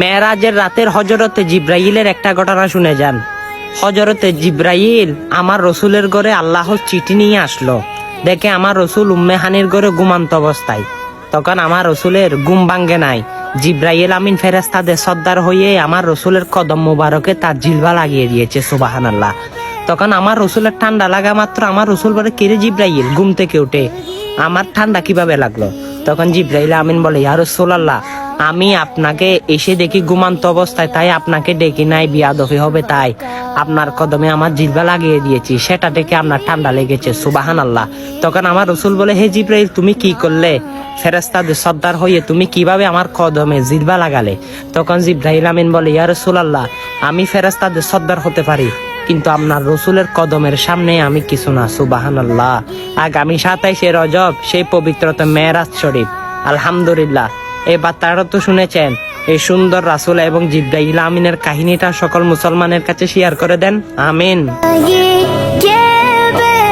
মেরাজের রাতের হজরতে জিব্রাইলের একটা ঘটনা শুনে যান। হজরতে জিব্রাইল আমার রসুলের ঘরে আল্লাহর চিঠি নিয়ে আসলো। দেখে আমার রসুল উম্মে হানির ঘরে ঘুমান্ত অবস্থায়। তখন আমার রসুলের ঘুম ভাঙ্গে নাই। জিব্রাইল আমিন ফেরেশতাদের সর্দার হয়ে আমার রসুলের কদম মুবারকে তার জিলবা লাগিয়ে দিয়েছে, সুবহানাল্লাহ। তখন আমার রসুলের ঠান্ডা লাগা মাত্র আমার রসুল বলে, কিরে জিব্রাইল, ঘুম থেকে উঠে আমার ঠান্ডা কিভাবে লাগলো? তখন জিব্রাইল আমিন বলে, ইয়া রাসূলুল্লাহ, আমি আপনাকে এসে দেখি ঘুমান্ত অবস্থায়, তাই আপনাকে ডেকে নাই, বিয়াদফি হবে তাই আপনার কদমে আমার জিহ্বা লাগিয়ে দিয়েছি, সেটা দেখে আপনার ঠান্ডা লেগেছে, সুবহানাল্লাহ। তখন আমার রসুল বলে, হে জিব্রাইল, তুমি কি করলে? ফেরেশতাদের সর্দার হয়ে তুমি কিভাবে আমার কদমে জিহ্বা লাগালে? তখন জিব্রাইল আমিন বলে, ইয়া রাসূলুল্লাহ, আমি ফেরেশতাদের সর্দার হতে পারি, কিন্তু আপনার রসুলের কদমের সামনে আমি কিছু না, সুবহানাল্লাহ। আগামী 27শে রজব সেই পবিত্রতা মেরাজ শরীফ। আলহামদুলিল্লাহ, এই বার্তাটা তো শুনেছেন। এই সুন্দর রাসূল এবং জিব্রাইল আমিনের কাহিনীটা সকল মুসলমানের কাছে শেয়ার করে দেন। আমিন।